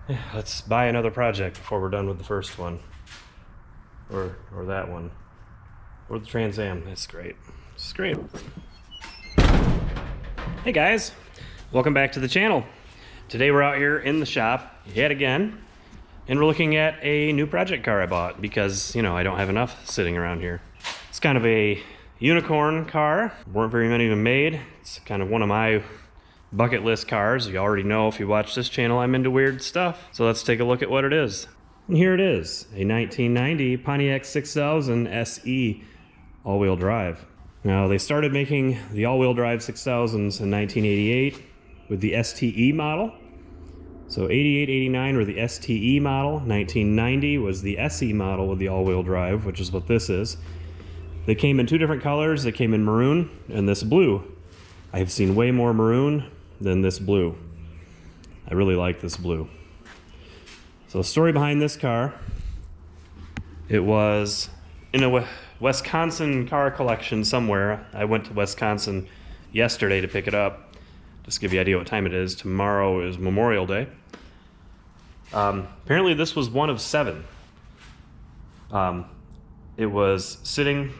Yeah, let's buy another project before we're done with the first one. Or that one. Or the Trans Am. That's great. This is great. Hey guys, welcome back to the channel. Today we're out here in the shop yet again, and we're looking at a new project car I bought because, you know, I don't have enough sitting around here. It's kind of a unicorn car. Weren't very many of them made. It's kind of one of my bucket list cars. You already know, if you watch this channel, I'm into weird stuff. So let's take a look at what it is. And here it is, a 1990 Pontiac 6000 SE all-wheel drive. Now, they started making the all-wheel drive 6000s in 1988 with the STE model. So 88, 89 were the STE model. 1990 was the SE model with the all-wheel drive, which is what this is. They came in two different colors. They came in maroon and this blue. I have seen way more maroon than this blue. I really like this blue. So the story behind this car, it was in a Wisconsin car collection somewhere. I went to Wisconsin yesterday to pick it up. Just to give you an idea what time it is. Tomorrow is Memorial Day. Apparently this was one of 7. It was sitting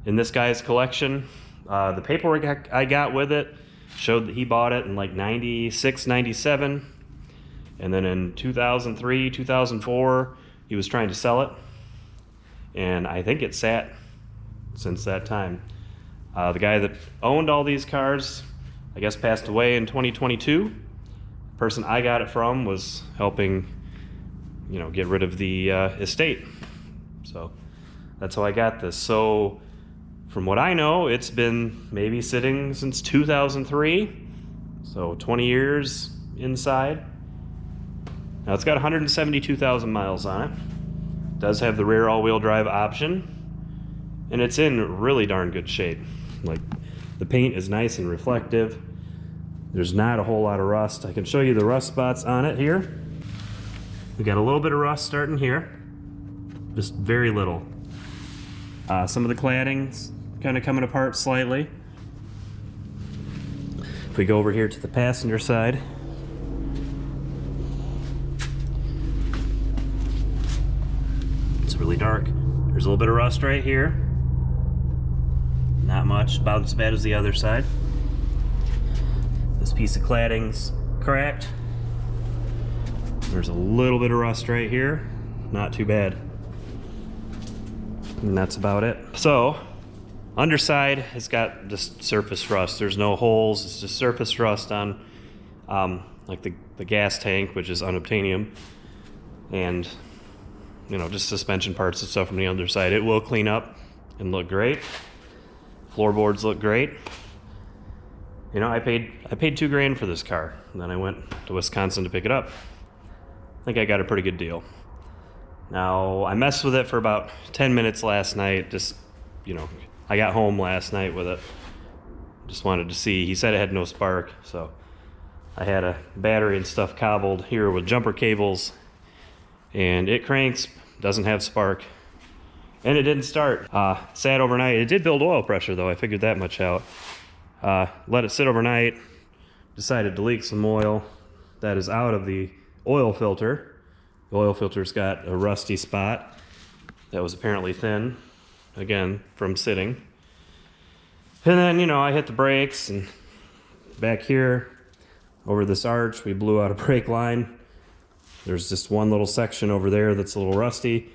in this guy's collection. The paperwork I got with it showed that he bought it in like 96, 97. And then in 2003, 2004, he was trying to sell it. And I think it sat since that time. The guy that owned all these cars, I guess, passed away in 2022. The person I got it from was helping, you know, get rid of the estate. So that's how I got this. So from what I know, it's been maybe sitting since 2003. So 20 years inside. Now it's got 172,000 miles on it. It does have the rear all-wheel drive option. And it's in really darn good shape. Like, the paint is nice and reflective. There's not a whole lot of rust. I can show you the rust spots on it here. We got a little bit of rust starting here. Just very little. Some of the cladding's kind of coming apart slightly. If we go over here to the passenger side, it's really dark. There's a little bit of rust right here. Not much, about as bad as the other side. This piece of cladding's cracked. There's a little bit of rust right here. Not too bad. And that's about it. So, underside has got just surface rust. There's no holes, it's just surface rust on like the gas tank, which is unobtainium. And, you know, just suspension parts and stuff from the underside. It will clean up and look great. Floorboards look great. You know, I paid $2,000 for this car, and then I went to Wisconsin to pick it up. I think I got a pretty good deal. Now, I messed with it for about 10 minutes last night. Just, you know, I got home last night with it. Just wanted to see. He said it had no spark, so I had a battery and stuff cobbled here with jumper cables, and it cranks, doesn't have spark, and it didn't start. Sat overnight. It did build oil pressure, though. I figured that much out. Let it sit overnight, decided to leak some oil that is out of the oil filter. The oil filter's got a rusty spot that was apparently thin, again, from sitting. And then, you know, I hit the brakes, and back here, over this arch, we blew out a brake line. There's just one little section over there that's a little rusty,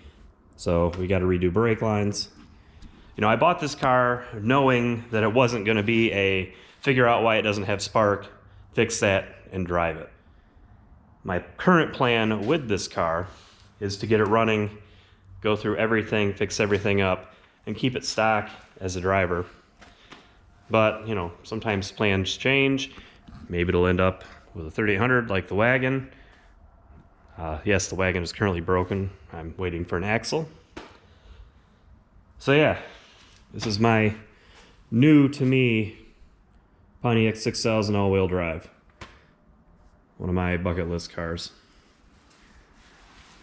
so we got to redo brake lines. You know, I bought this car knowing that it wasn't going to be a figure out why it doesn't have spark, fix that, and drive it. My current plan with this car is to get it running, go through everything, fix everything up, and keep it stock as a driver. But, you know, sometimes plans change. Maybe it'll end up with a 3800 like the wagon. Yes, the wagon is currently broken. I'm waiting for an axle. So yeah, this is my new to me Pontiac 6000 all-wheel drive. One of my bucket list cars.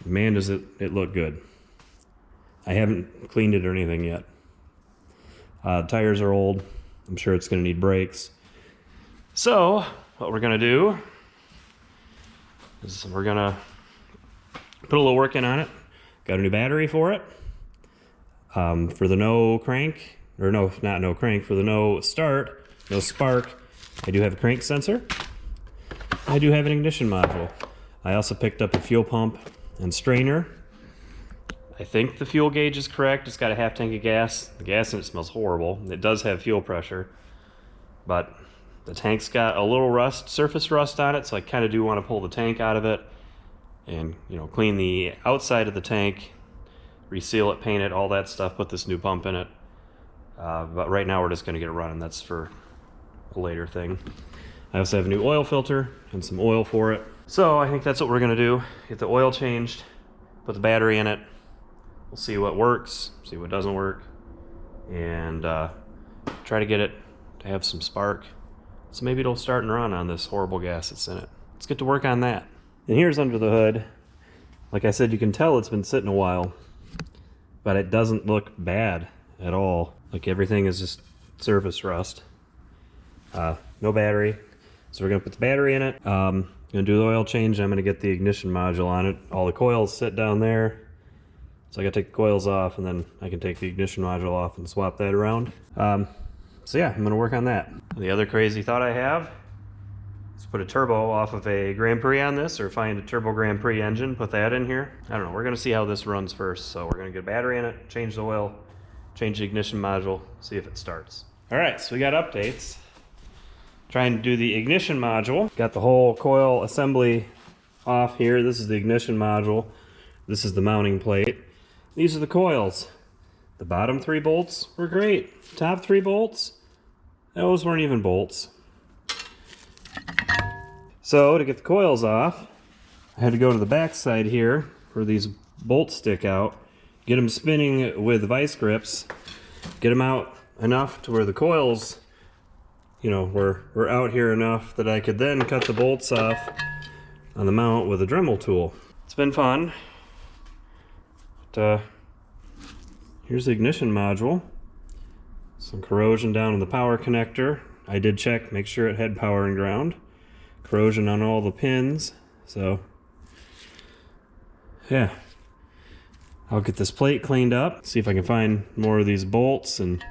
Man, does it look good. I haven't cleaned it or anything yet. Tires are old. I'm sure it's going to need brakes. So what we're going to do is we're gonna put a little work in on it. Got a new battery for it. For the no crank, or no, not no crank, for the no start, no spark, I do have a crank sensor. I do have an ignition module. I also picked up a fuel pump and strainer. I think the fuel gauge is correct. It's got a half tank of gas. The gas in it smells horrible. It does have fuel pressure, but the tank's got a little rust, surface rust on it, so I kind of do want to pull the tank out of it and, you know, clean the outside of the tank, reseal it, paint it, all that stuff, put this new pump in it. But right now we're just going to get it running. That's for a later thing. I also have a new oil filter and some oil for it. So I think that's what we're going to do. Get the oil changed, put the battery in it. We'll see what works, see what doesn't work, and try to get it to have some spark. So maybe it'll start and run on this horrible gas that's in it. Let's get to work on that. And here's under the hood. Like I said, you can tell it's been sitting a while, but it doesn't look bad at all. Like everything is just surface rust. No battery. So we're gonna put the battery in it. Gonna do the oil change. I'm gonna get the ignition module on it. All the coils sit down there. So I gotta take the coils off, and then I can take the ignition module off and swap that around. So yeah, I'm gonna work on that. The other crazy thought I have is put a turbo off of a Grand Prix on this, or find a turbo Grand Prix engine, put that in here. I don't know, we're gonna see how this runs first. So we're gonna get a battery in it, change the oil, change the ignition module, see if it starts. All right, so we got updates. Trying to do the ignition module. Got the whole coil assembly off here. This is the ignition module. This is the mounting plate. These are the coils. The bottom 3 bolts were great. Top 3 bolts, those weren't even bolts. So to get the coils off, I had to go to the back side here where these bolts stick out, get them spinning with vice grips, get them out enough to where the coils, you know, were out here enough that I could then cut the bolts off on the mount with a Dremel tool. It's been fun. But, here's the ignition module. Some corrosion down in the power connector. I did check, make sure it had power and ground. Corrosion on all the pins. So, yeah. I'll get this plate cleaned up, see if I can find more of these bolts and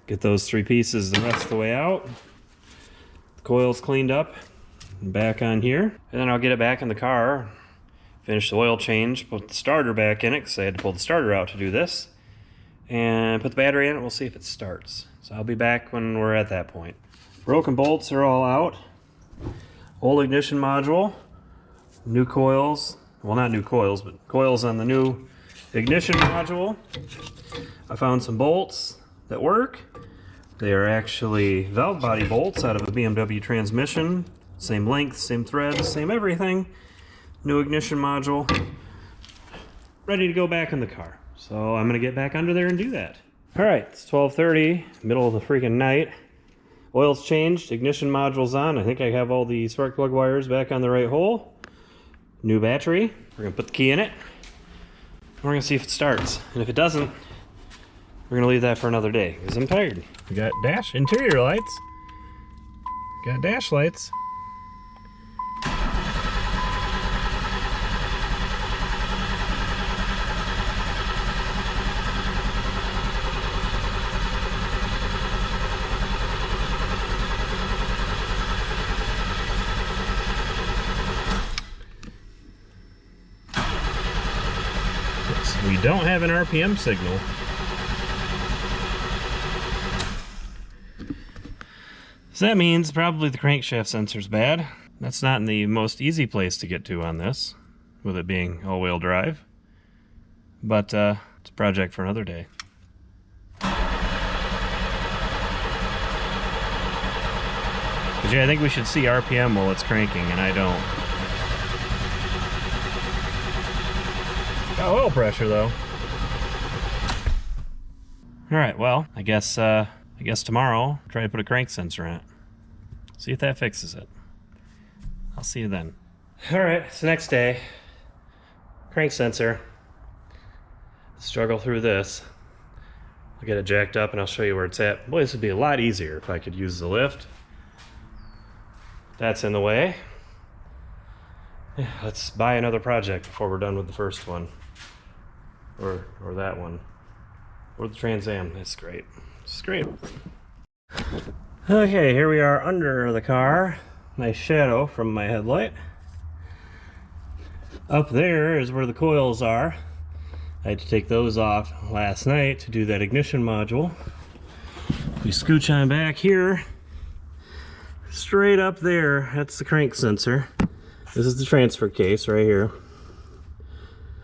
get those 3 pieces the rest of the way out. The coils cleaned up and back on here. And then I'll get it back in the car, finish the oil change, put the starter back in it because I had to pull the starter out to do this, and put the battery in it. We'll see if it starts. So I'll be back when we're at that point. Broken bolts are all out. Old ignition module, new coils. Well, not new coils, but coils on the new ignition module. I found some bolts that work. They are actually valve body bolts out of a BMW transmission. Same length, same threads, same everything. New ignition module. Ready to go back in the car. So I'm gonna get back under there and do that. All right, it's 12:30, middle of the freaking night. Oil's changed, ignition module's on. I think I have all the spark plug wires back on the right hole. New battery. We're gonna put the key in it. We're gonna see if it starts. And if it doesn't, we're gonna leave that for another day because I'm tired. We got dash interior lights. Got dash lights. We don't have an RPM signal. So that means probably the crankshaft sensor's bad. That's not in the most easy place to get to on this, with it being all-wheel drive. But it's a project for another day. Because yeah, I think we should see RPM while it's cranking, and I don't. Got oil pressure though. All right, well, I guess tomorrow try to put a crank sensor in it. See if that fixes it. I'll see you then. All right, it's the next day. Crank sensor. Struggle through this. I'll get it jacked up and I'll show you where it's at. Boy, this would be a lot easier if I could use the lift. That's in the way. Yeah, let's buy another project before we're done with the first one. Or that one. Or the Trans Am. That's great. It's great. Okay, here we are under the car. Nice shadow from my headlight. Up there is where the coils are. I had to take those off last night to do that ignition module. We scooch on back here. Straight up there, that's the crank sensor. This is the transfer case right here.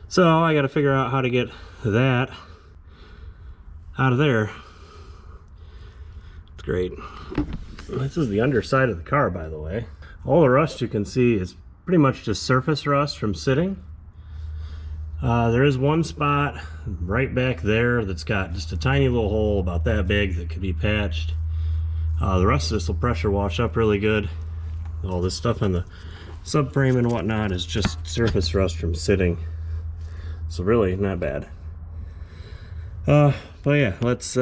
So I got to figure out how to get that out of there. It's great. This is the underside of the car, by the way. All the rust you can see is pretty much just surface rust from sitting. There is one spot right back there that's got just a tiny little hole about that big that could be patched. The rest of this will pressure wash up really good. All this stuff on the subframe and whatnot is just surface rust from sitting. So really not bad. But yeah, let's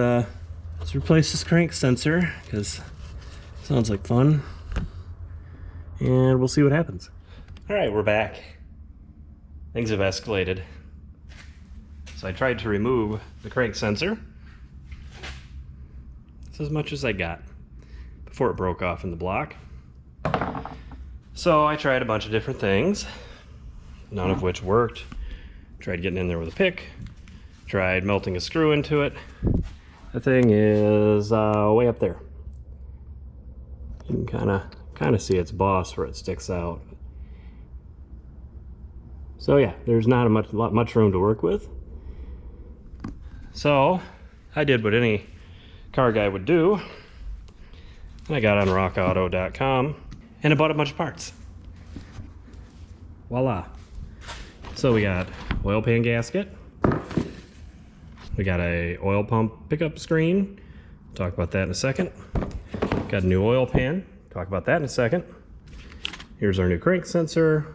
replace this crank sensor because it sounds like fun. And we'll see what happens. All right, we're back. Things have escalated. So I tried to remove the crank sensor. It's as much as I got before it broke off in the block. So I tried a bunch of different things, none of which worked. Tried getting in there with a pick. Tried melting a screw into it. The thing is way up there. You can kind of see its boss where it sticks out. So yeah, there's not much room to work with. So I did what any car guy would do, and I got on rockauto.com and I bought a bunch of parts. Voila. So we got oil pan gasket. We got a oil pump pickup screen. Talk about that in a second. Got a new oil pan. Talk about that in a second. Here's our new crank sensor.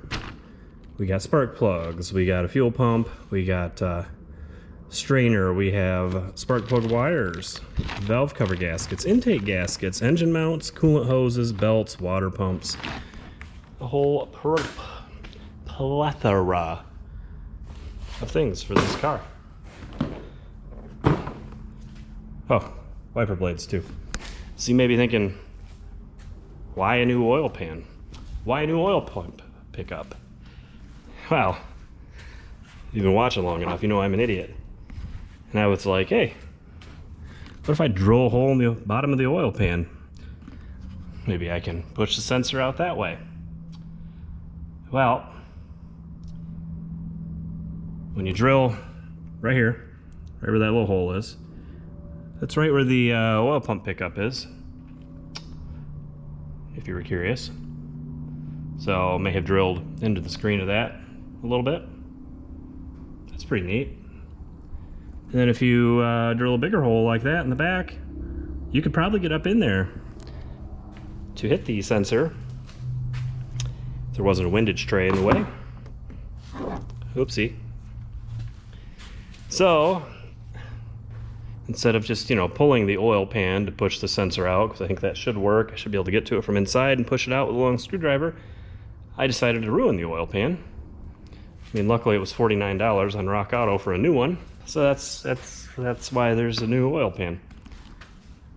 We got spark plugs. We got a fuel pump. We got strainer. We have spark plug wires, valve cover gaskets, intake gaskets, engine mounts, coolant hoses, belts, water pumps. A whole plethora of things for this car. Oh, wiper blades too. So you may be thinking, why a new oil pan? Why a new oil pump pickup? Well, you've been watching long enough, you know I'm an idiot. And I was like, hey, what if I drill a hole in the bottom of the oil pan? Maybe I can push the sensor out that way. Well, when you drill right here, right where that little hole is, that's right where the oil pump pickup is, if you were curious. So I may have drilled into the screen of that a little bit. That's pretty neat. And then if you drill a bigger hole like that in the back, you could probably get up in there to hit the sensor if there wasn't a windage tray in the way. Oopsie. So instead of just, pulling the oil pan to push the sensor out, because I think that should work, I should be able to get to it from inside and push it out with a long screwdriver, I decided to ruin the oil pan. I mean, luckily it was $49 on Rock Auto for a new one, so that's why there's a new oil pan.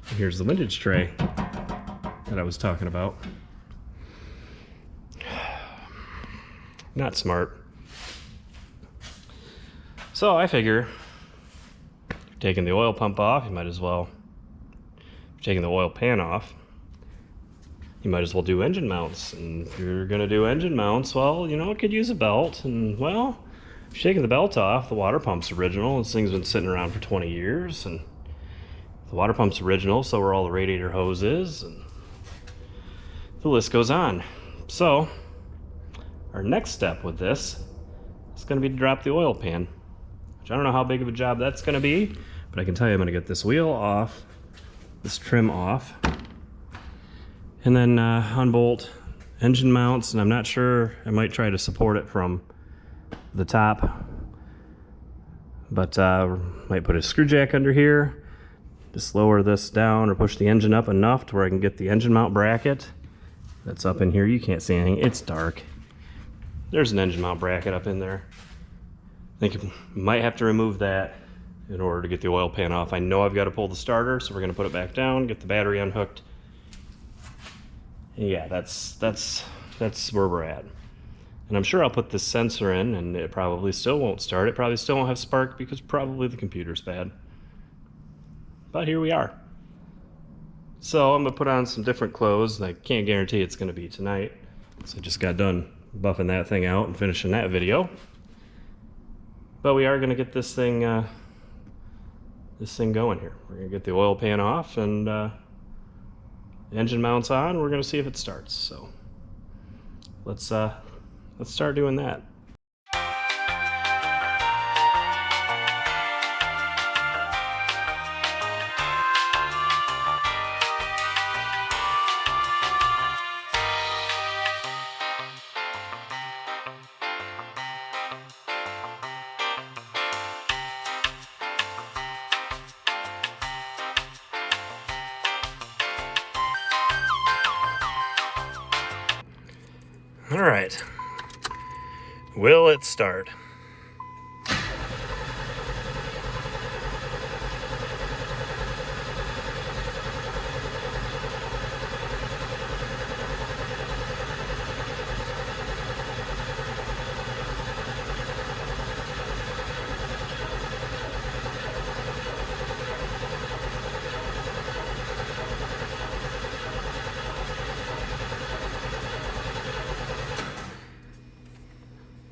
And here's the windage tray that I was talking about. Not smart. So I figure, taking the oil pump off, you might as well, taking the oil pan off, you might as well do engine mounts. And if you're going to do engine mounts, well, it could use a belt. And, well, shaking the belt off, the water pump's original. This thing's been sitting around for 20 years. And the water pump's original, so are all the radiator hoses. And the list goes on. So our next step with this is going to be to drop the oil pan. Which I don't know how big of a job that's going to be, but I can tell you I'm going to get this wheel off, this trim off, and then unbolt engine mounts, and I'm not sure, I might try to support it from the top, but might put a screw jack under here, just lower this down or push the engine up enough to where I can get the engine mount bracket that's up in here. You can't see anything, it's dark. There's an engine mount bracket up in there. I think you might have to remove that in order to get the oil pan off. I know I've got to pull the starter, so we're going to put it back down, get the battery unhooked. And yeah, that's where we're at. And I'm sure I'll put this sensor in and it probably still won't start. It probably still won't have spark because probably the computer's bad. But here we are. So I'm gonna put on some different clothes. I can't guarantee it's gonna be tonight. So I just got done buffing that thing out and finishing that video. But we are gonna get this thing going here. We're gonna get the oil pan off and the engine mounts on. We're gonna see if it starts. So let's start doing that. All right. Will it start?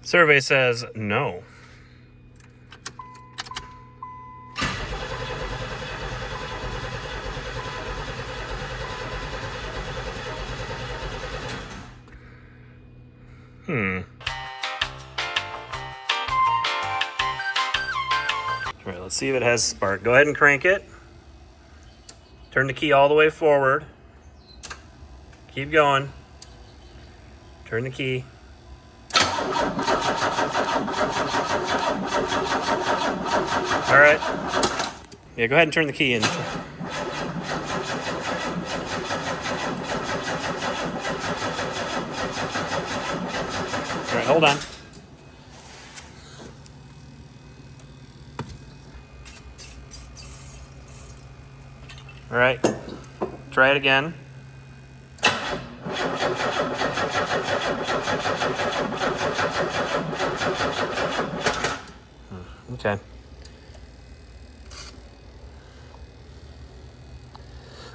Survey says no. All right, let's see if it has spark. Go ahead and crank it. Turn the key all the way forward. Keep going. Turn the key. All right. Yeah, go ahead and turn the key in. All right, hold on. All right, try it again. Okay.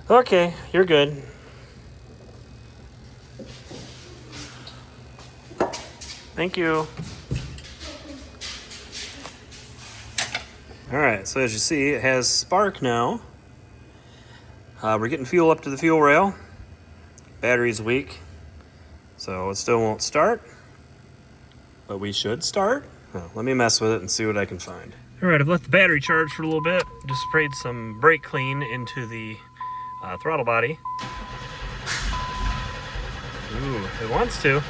Okay, you're good. Thank you. All right, so as you see, it has spark now. We're getting fuel up to the fuel rail. Battery's weak, so it still won't start, but we should start. Let me mess with it and see what I can find. All right, I've left the battery charged for a little bit. Just sprayed some brake clean into the throttle body. Ooh, it wants to.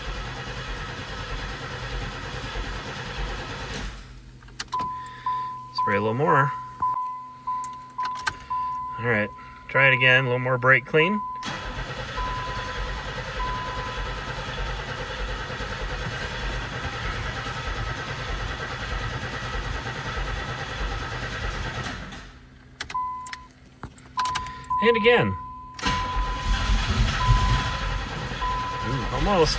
Spray a little more. All right, try it again, a little more brake clean. And again. Ooh, almost.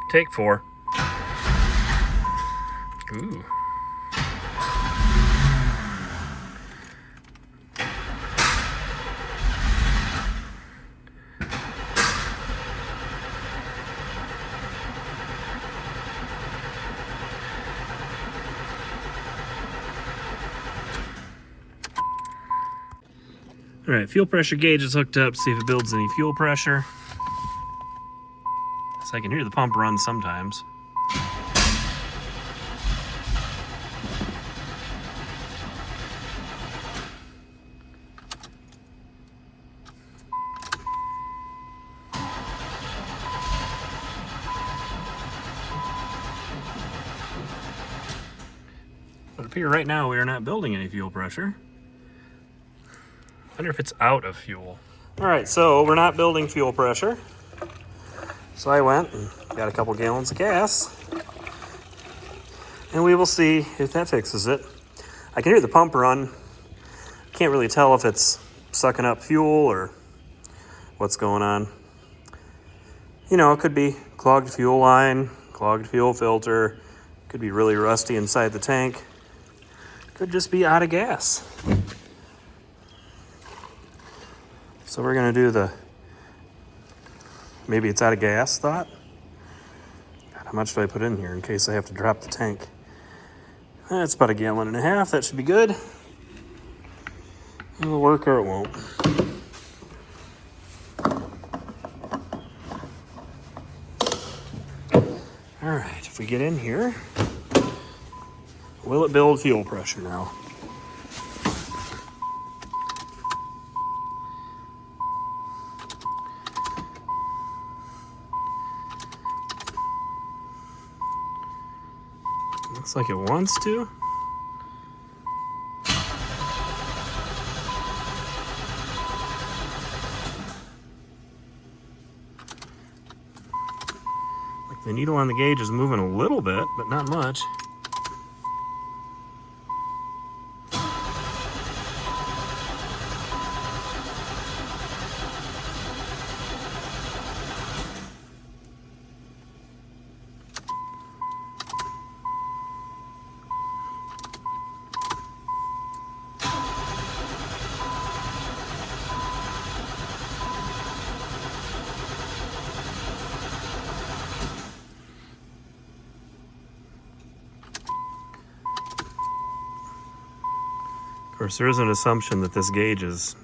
Take 4. Ooh. All right, fuel pressure gauge is hooked up, see if it builds any fuel pressure. So I can hear the pump run sometimes. here right now we are not building any fuel pressure. I wonder if it's out of fuel. All right, so we're not building fuel pressure. So I went and got a couple gallons of gas, and we will see if that fixes it. I can hear the pump run. Can't really tell if it's sucking up fuel or what's going on. You know, it could be clogged fuel line, clogged fuel filter, could be really rusty inside the tank, could just be out of gas. So we're gonna do the maybe it's out of gas thought. God, how much do I put in here in case I have to drop the tank? That's about 1.5 gallons. That should be good. It'll work or it won't. All right, if we get in here, will it build fuel pressure now? Looks like it wants to. Like the needle on the gauge is moving a little bit, but not much. Of course, there is an assumption that this gauge is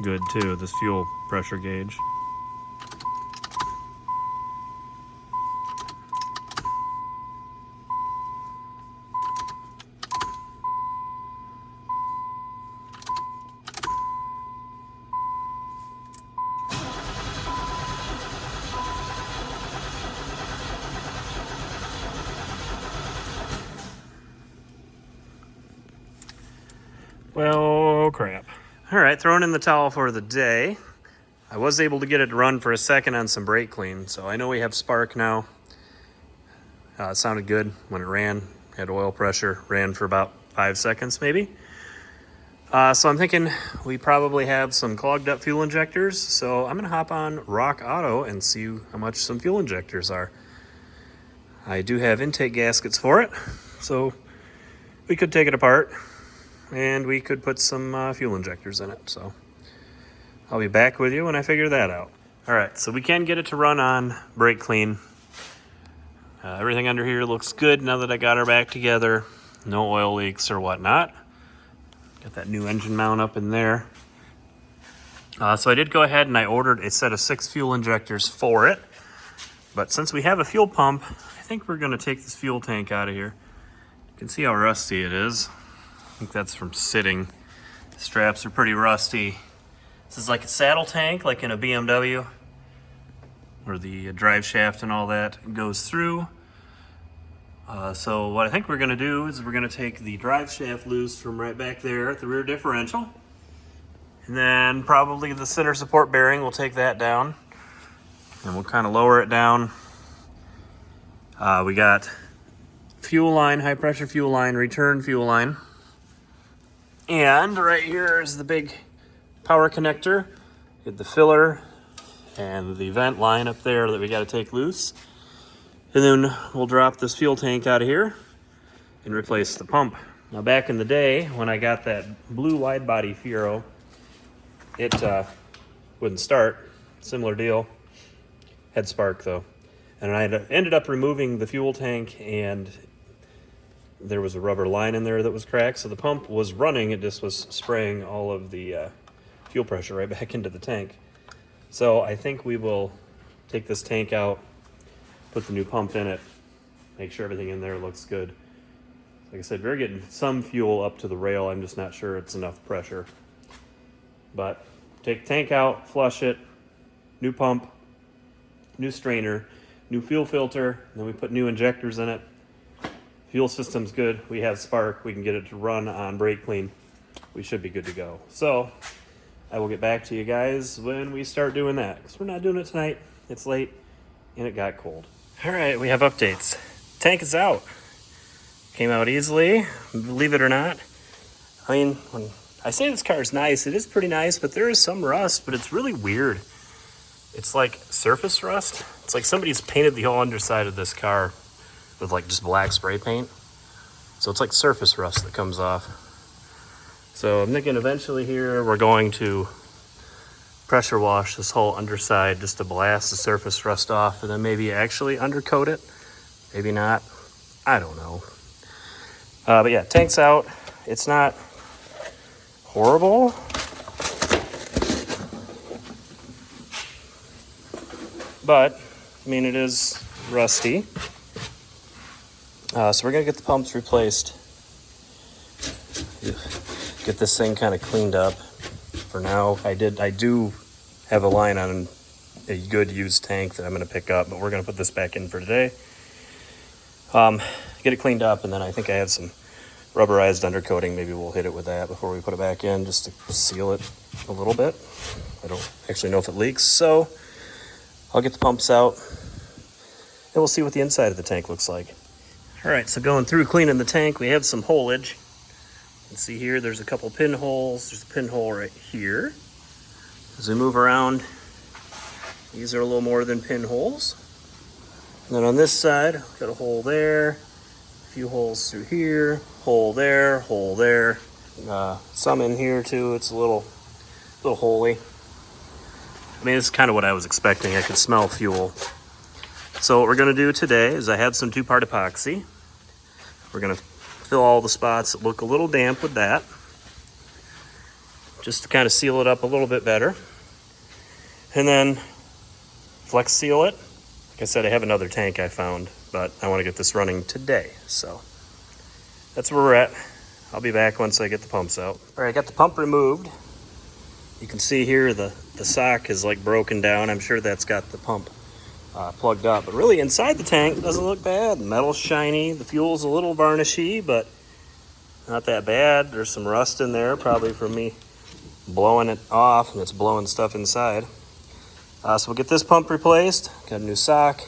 good too, this fuel pressure gauge. Well, crap. All right, throwing in the towel for the day. I was able to get it to run for a second on some brake clean, so I know we have spark now. It sounded good when it ran, had oil pressure, ran for about 5 seconds maybe. So I'm thinking we probably have some clogged up fuel injectors, so I'm gonna hop on Rock Auto and see how much some fuel injectors are. I do have intake gaskets for it, so we could take it apart and we could put some fuel injectors in it. So I'll be back with you when I figure that out. All right, so we can get it to run on brake clean. Everything under here looks good now that I got her back together. No oil leaks or whatnot. Got that new engine mount up in there. So I did go ahead and I ordered a set of 6 fuel injectors for it. But since we have a fuel pump, I think we're gonna take this fuel tank out of here. You can see how rusty it is. I think that's from sitting. The straps are pretty rusty. This is like a saddle tank, like in a BMW, where the drive shaft and all that goes through. So what I think we're gonna do is we're gonna take the drive shaft loose from right back there at the rear differential. And then probably the center support bearing, we'll take that down. And we'll kind of lower it down. We got fuel line, high pressure fuel line, return fuel line. And right here is the big power connector. Get the filler and the vent line up there that we got to take loose. And then we'll drop this fuel tank out of here and replace the pump. Now back in the day when I got that blue wide body Fiero, it wouldn't start. Similar deal. Had spark though. And I ended up removing the fuel tank and there was a rubber line in there that was cracked. So the pump was running, it just was spraying all of the fuel pressure right back into the tank. So I think we will take this tank out, put the new pump in it, make sure everything in there looks good. Like I said, we're getting some fuel up to the rail. I'm just not sure it's enough pressure. But take the tank out, flush it, new pump, new strainer, new fuel filter, and then we put new injectors in it. fuel system's good. We have spark. We can get it to run on brake clean. We should be good to go. So I will get back to you guys when we start doing that, because we're not doing it tonight. It's late and it got cold. All right, we have updates. Tank is out. Came out easily, believe it or not. I mean, when I say this car is nice, it is pretty nice, but there is some rust, but it's really weird. It's like surface rust. It's like somebody's painted the whole underside of this car with like just black spray paint. So it's like surface rust that comes off. So I'm thinking eventually here we're going to pressure wash this whole underside just to blast the surface rust off, and then maybe actually undercoat it. Maybe not. I don't know. But yeah, tank's out. It's not horrible. But, I mean, it is rusty. So we're going to get the pumps replaced. Get this thing kind of cleaned up. For now, I do have a line on a good used tank that I'm going to pick up, but we're going to put this back in for today. Get it cleaned up, and then I think I have some rubberized undercoating. Maybe we'll hit it with that before we put it back in, just to seal it a little bit. I don't actually know if it leaks, so I'll get the pumps out, and we'll see what the inside of the tank looks like. All right, so going through cleaning the tank, we have some holage. You can see here, there's a couple pinholes. There's a pinhole right here. As we move around, these are a little more than pinholes. And then on this side, got a hole there, a few holes through here, hole there, hole there. Some in here too. It's a little holy. I mean, it's kind of what I was expecting. I could smell fuel. So what we're going to do today is I have some 2-part epoxy. We're going to fill all the spots that look a little damp with that, just to kind of seal it up a little bit better. And then flex seal it. Like I said, I have another tank I found, but I want to get this running today. So that's where we're at. I'll be back once I get the pumps out. All right, I got the pump removed. You can see here the sock is like broken down. I'm sure that's got the pump plugged up. But really inside the tank doesn't look bad. The metal's shiny. The fuel's a little varnishy, but not that bad. There's some rust in there, probably from me blowing it off, and it's blowing stuff inside. So we'll get this pump replaced. Got a new sock,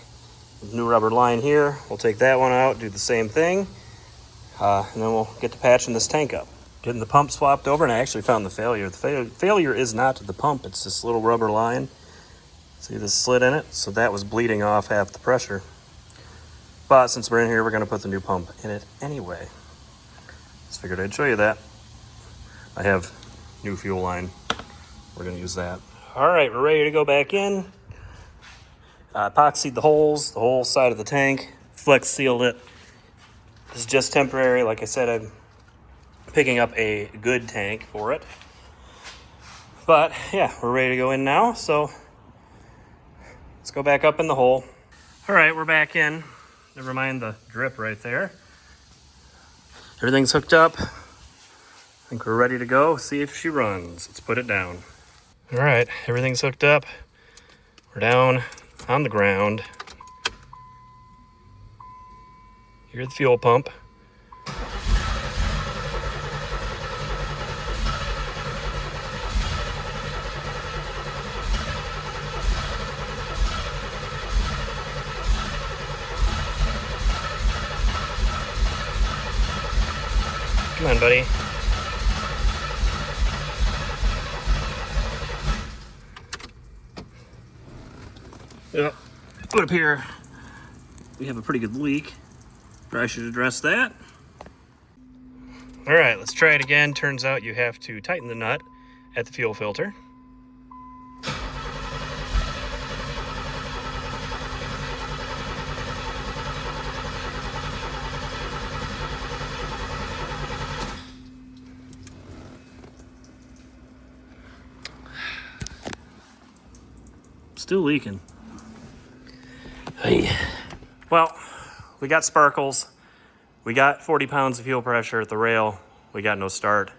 new rubber line here. We'll take that one out, do the same thing, and then we'll get to patching this tank up. Getting the pump swapped over, and I actually found the failure. The failure is not the pump, it's this little rubber line. See this slit in it? So that was bleeding off half the pressure. But since we're in here, we're going to put the new pump in it anyway. Just figured I'd show you that. I have new fuel line. We're going to use that. All right, we're ready to go back in. Epoxied the holes, the whole side of the tank. Flex sealed it. This is just temporary. Like I said, I'm picking up a good tank for it. But yeah, we're ready to go in now. So let's go back up in the hole. All right, we're back in. Never mind the drip right there. Everything's hooked up. I think we're ready to go. See if she runs. Let's put it down. All right, everything's hooked up. We're down on the ground. Here's the fuel pump. Come on, buddy. Yep. It would appear we have a pretty good leak. Probably should address that. All right, let's try it again. Turns out you have to tighten the nut at the fuel filter. Still leaking. Hey. Well, we got sparkles. We got 40 pounds of fuel pressure at the rail. We got no start.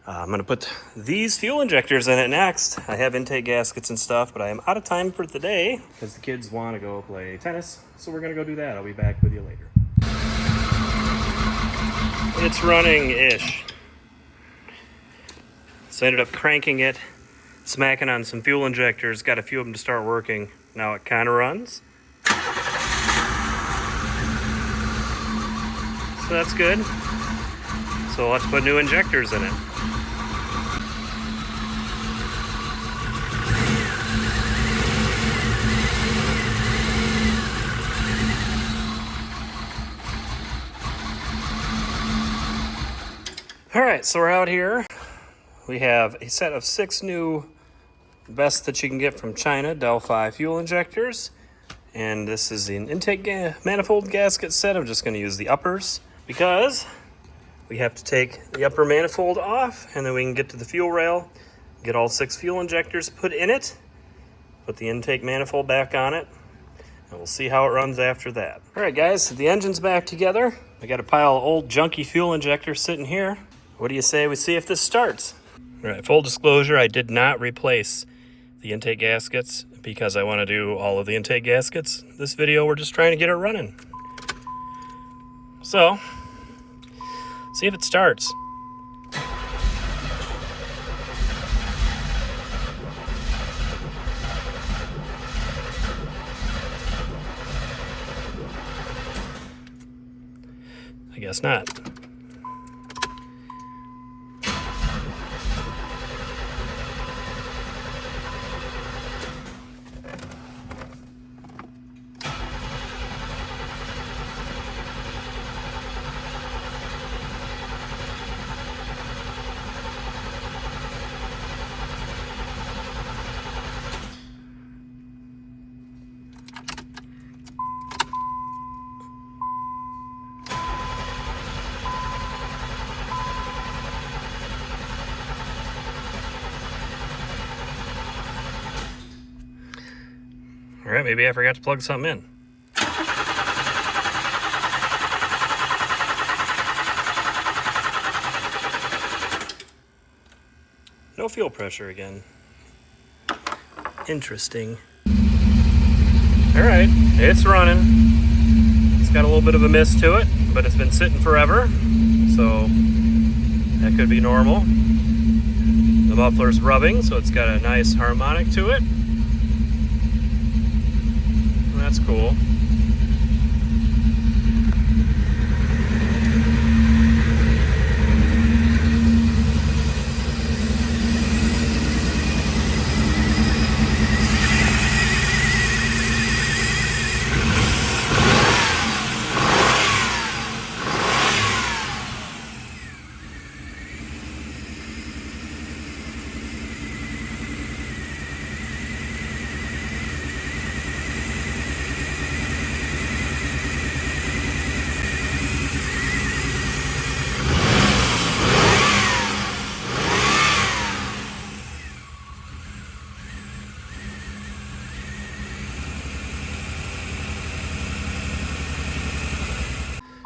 I'm gonna put these fuel injectors in it next. I have intake gaskets and stuff, but I am out of time for today because the kids want to go play tennis. So we're gonna go do that. I'll be back with you later. It's running-ish. So I ended up cranking it, smacking on some fuel injectors, got a few of them to start working. Now it kind of runs. So that's good. So let's put new injectors in it. All right, so we're out here. We have a set of 6 new best that you can get from China Delphi fuel injectors. And this is an intake manifold gasket set. I'm just going to use the uppers because we have to take the upper manifold off and then we can get to the fuel rail, get all 6 fuel injectors put in it, put the intake manifold back on it, and we'll see how it runs after that. All right, guys, so the engine's back together. I got a pile of old junky fuel injectors sitting here. What do you say we see if this starts? All right, full disclosure, I did not replace the intake gaskets because I want to do all of the intake gaskets. This video, we're just trying to get it running. So, see if it starts. I guess not. All right, maybe I forgot to plug something in. No fuel pressure again. Interesting. All right, it's running. It's got a little bit of a mist to it, but it's been sitting forever, so that could be normal. The muffler's rubbing, so it's got a nice harmonic to it. That's cool.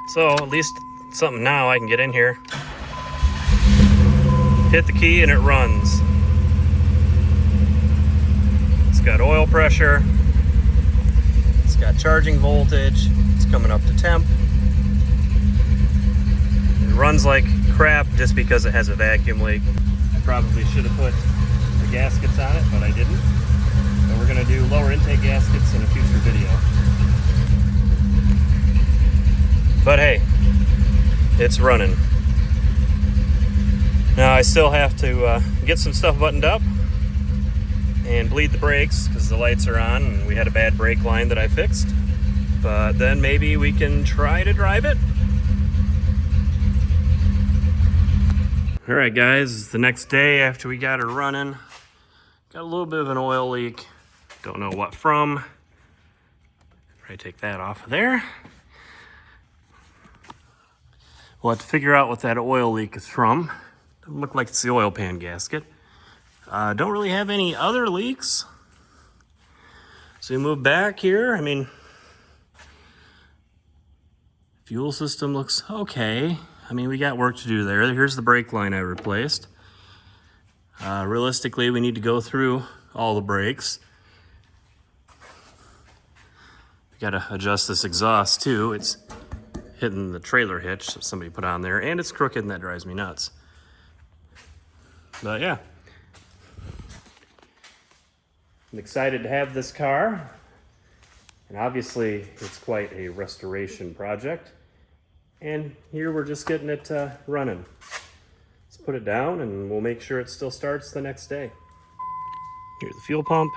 So at least something now I can get in here, hit the key and it runs. It's got oil pressure, it's got charging voltage, it's coming up to temp. It runs like crap just because it has a vacuum leak. I probably should have put the gaskets on it, but I didn't. So we're gonna do lower intake gaskets in a future video. But hey, it's running. Now I still have to get some stuff buttoned up and bleed the brakes because the lights are on and we had a bad brake line that I fixed. But then maybe we can try to drive it. All right, guys, it's the next day after we got her running. Got a little bit of an oil leak. Don't know what from. Probably take that off of there. We'll have to figure out what that oil leak is from. Doesn't look like it's the oil pan gasket. Don't really have any other leaks. So we move back here. I mean, fuel system looks okay. I mean, we got work to do there. Here's the brake line I replaced. Realistically, we need to go through all the brakes. We got to adjust this exhaust too. It's hitting the trailer hitch that somebody put on there, and it's crooked, and that drives me nuts. But yeah, I'm excited to have this car, and obviously it's quite a restoration project. And here we're just getting it running. Let's put it down and we'll make sure it still starts the next day. Here's the fuel pump.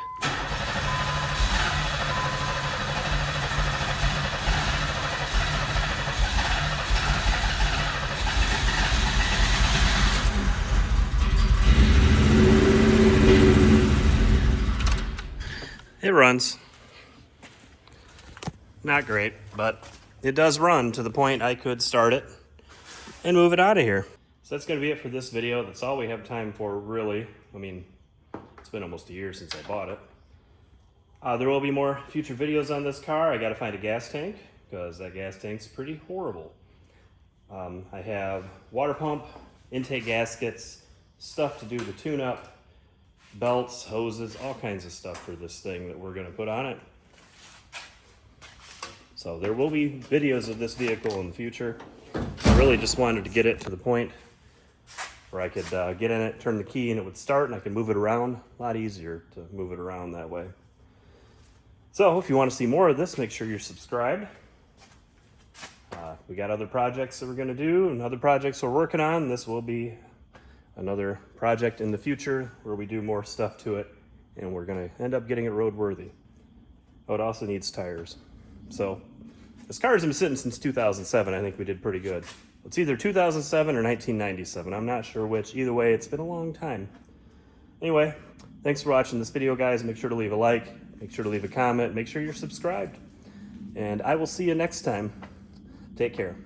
It runs. Not great, but it does run to the point I could start it and move it out of here. So that's gonna be it for this video. That's all we have time for, really. I mean, it's been almost a year since I bought it. There will be more future videos on this car. I gotta find a gas tank, because that gas tank's pretty horrible. I have water pump, intake gaskets, stuff to do the tune-up, belts, hoses, all kinds of stuff for this thing that we're gonna put on it. So there will be videos of this vehicle in the future. I really just wanted to get it to the point where I could get in it, turn the key, and it would start, and I could move it around. A lot easier to move it around that way. So if you want to see more of this, make sure you're subscribed. We got other projects that we're going to do and other projects we're working on. This will be another project in the future where we do more stuff to it, and we're going to end up getting it roadworthy. Oh, it also needs tires. So this car's been sitting since 2007. I think we did pretty good. It's either 2007 or 1997. I'm not sure which. Either way, it's been a long time. Anyway, thanks for watching this video, guys. Make sure to leave a like. Make sure to leave a comment. Make sure you're subscribed. And I will see you next time. Take care.